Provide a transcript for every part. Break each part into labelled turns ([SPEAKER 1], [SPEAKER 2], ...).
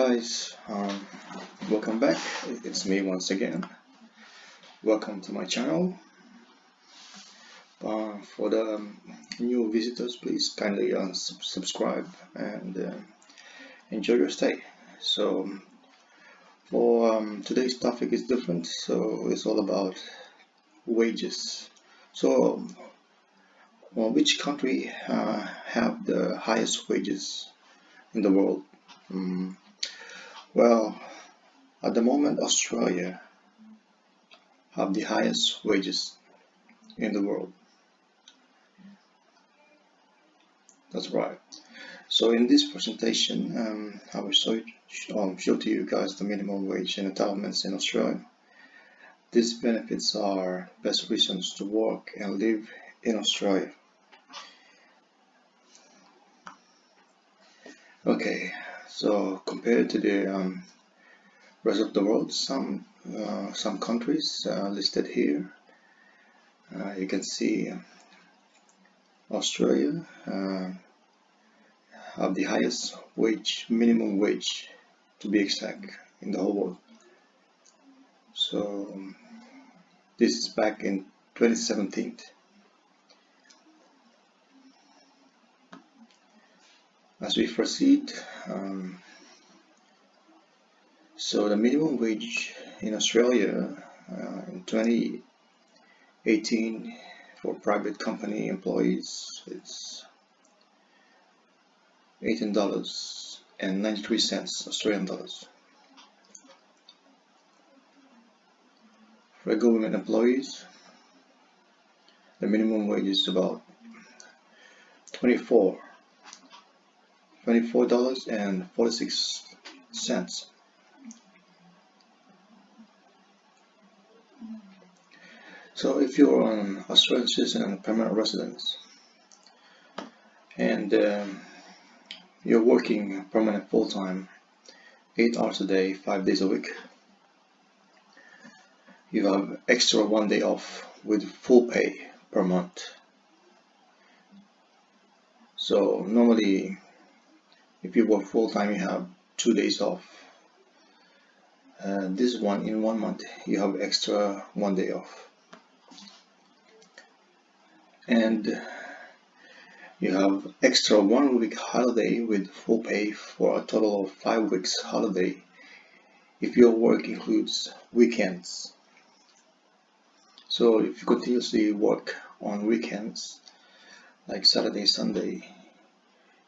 [SPEAKER 1] guys, welcome back. It's me once again. Welcome to my channel. For the new visitors, please kindly subscribe and enjoy your stay. So, for today's topic is different. So it's all about wages. So, which country have the highest wages in the world? Mm, well, at the moment, Australia have the highest wages in the world. That's right. So in this presentation, I will show to you guys the minimum wage and entitlements in Australia. These benefits are best reasons to work and live in Australia. Okay, so compared to the rest of the world, some countries listed here, you can see Australia have the highest minimum wage to be exact, in the whole world. So this is back in 2017. As we proceed, so the minimum wage in Australia in 2018 for private company employees, it's $18.93 Australian dollars. For government employees, the minimum wage is about $24.46. So if you're an Australian citizen and permanent resident and you're working permanent full-time 8 hours a day, 5 days a week, you have extra 1 day off with full pay per month. So normally if you work full-time you have 2 days off. This one, in 1 month you have extra 1 day off, and you have extra 1 week holiday with full pay for a total of 5 weeks holiday if your work includes weekends. So if you continuously work on weekends like Saturday, Sunday,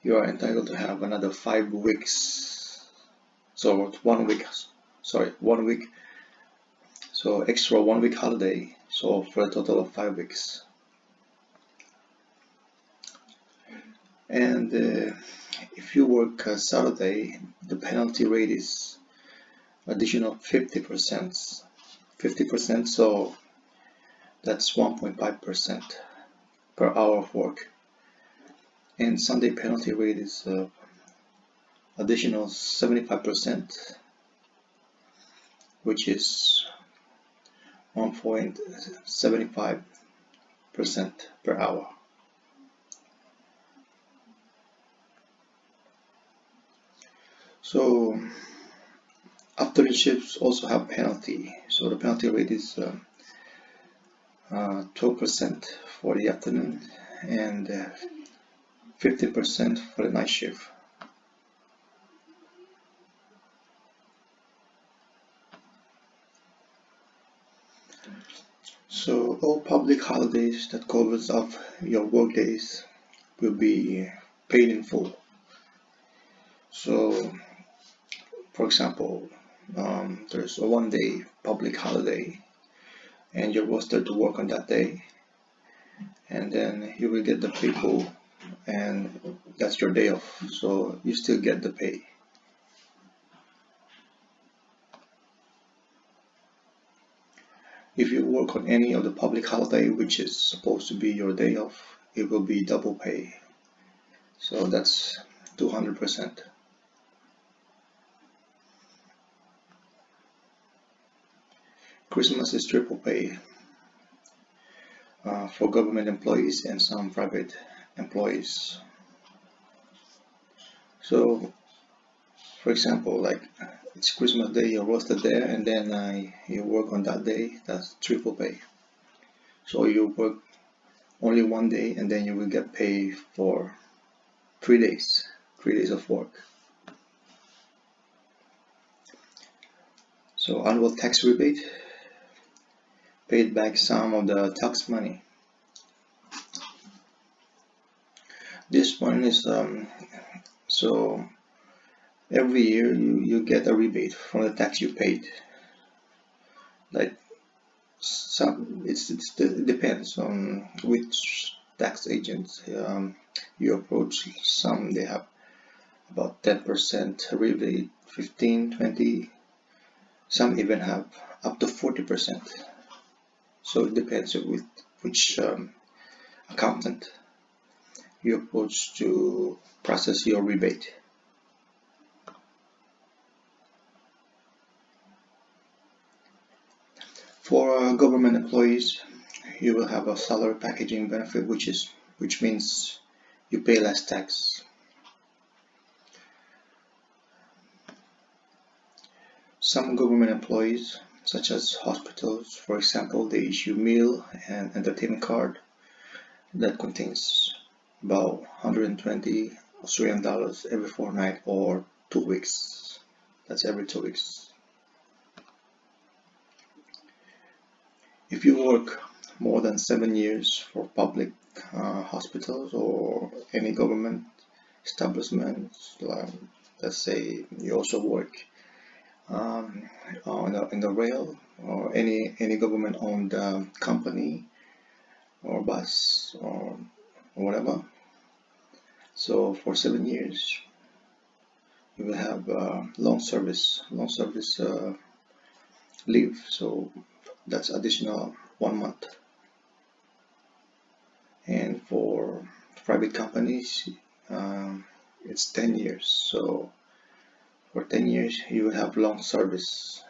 [SPEAKER 1] you are entitled to have another 5 weeks. So 1 week, so extra 1 week holiday, so for a total of 5 weeks. And if you work Saturday, the penalty rate is additional 50%. So that's 1.5% per hour of work. And Sunday penalty rate is additional 75%, which is 1.75% per hour. So afternoon shifts also have penalty. So the penalty rate is 12% for the afternoon and 50% for the night shift. So all public holidays that covers up your work days will be paid in full. So for example, there's a 1 day public holiday and you're rostered to work on that day, and then you will get the pay full, and that's your day off, so you still get the pay. If you work on any of the public holiday which is supposed to be your day off, it will be double pay, so that's 200%. Christmas is triple pay for government employees and some private employees. So For example, like it's Christmas Day, you're roasted there, and then you work on that day, that's triple pay. So you work only one day, and then you will get paid for 3 days, 3 days of work. So annual tax rebate, paid back some of the tax money. This one is so every year you get a rebate from the tax you paid. Like it depends on which tax agent you approach. Some they have about 10% rebate, 15, 20. Some even have up to 40%. So it depends with which accountant you approach to process your rebate. For government employees, you will have a salary packaging benefit, which means you pay less tax. Some government employees, such as hospitals, for example, they issue meal and entertainment card that contains about 120 Australian dollars every fortnight or 2 weeks. That's every 2 weeks. If you work more than 7 years for public hospitals or any government establishments, let's say you also work in the rail or any government-owned company or bus or whatever. So for 7 years, you will have long service leave. So that's additional 1 month. And for private companies, it's 10 years. So for 10 years, you will have long service.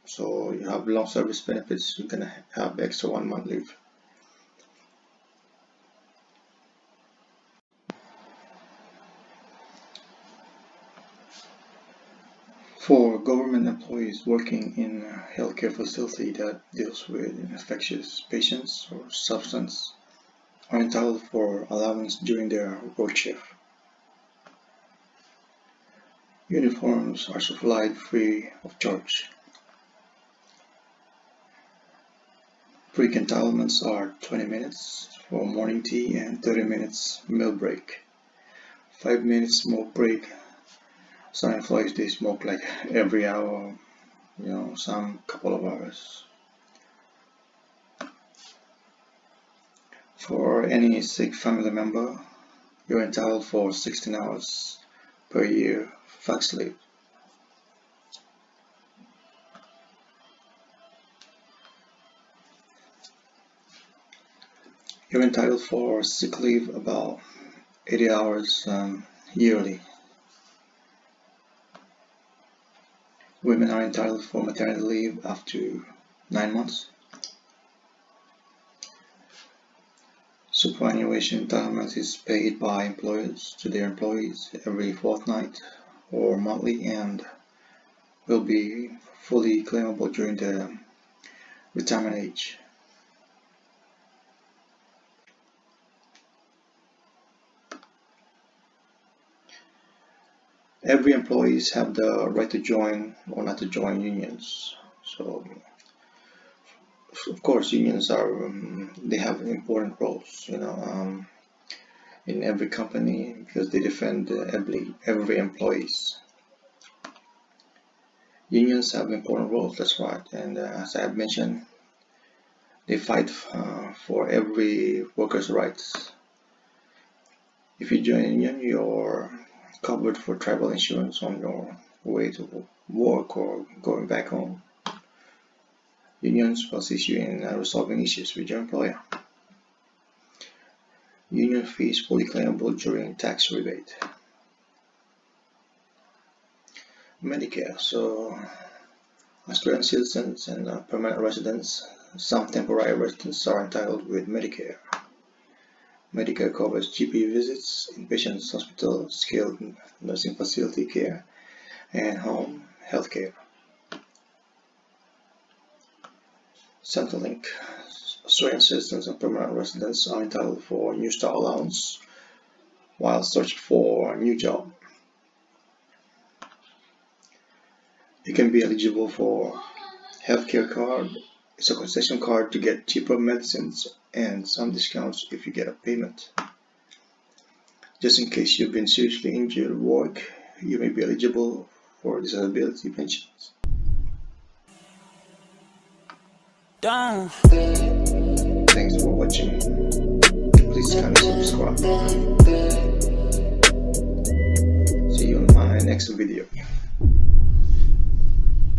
[SPEAKER 1] So you have long service benefits, you're gonna have extra 1 month leave. For government employees working in a healthcare facility that deals with infectious patients or substance are entitled for allowance during their work shift. Uniforms are supplied free of charge. Break entitlements are 20 minutes for morning tea and 30 minutes meal break. 5 minutes smoke break. Some employees they smoke like every hour, some couple of hours. For any sick family member, you're entitled for 16 hours per year flex leave. You're entitled for sick leave about 80 hours yearly. Women are entitled for maternity leave up to 9 months. Superannuation entitlement is paid by employers to their employees every fortnight or monthly and will be fully claimable during the retirement age. Every employees have the right to join or not to join unions. So of course unions are they have important roles in every company because they defend every employees. Unions have important roles, that's right, and as I have mentioned, they fight for every worker's rights. If you join a union, you're covered for travel insurance on your way to work or going back home. Unions will assist you in resolving issues with your employer. Union fees fully claimable during tax rebate. Medicare. So Australian citizens and permanent residents, some temporary residents are entitled with Medicare. Medicare covers GP visits, inpatient hospital, skilled nursing facility care, and home healthcare. Centrelink. Australian citizens and permanent residents are entitled for New Start allowance while searching for a new job. You can be eligible for healthcare card. It's a concession card to get cheaper medicines and some discounts if you get a payment. Just in case you've been seriously injured at work, you may be eligible for disability pensions.
[SPEAKER 2] Done.
[SPEAKER 1] Thanks for watching. Please kindly subscribe. See you on my next video.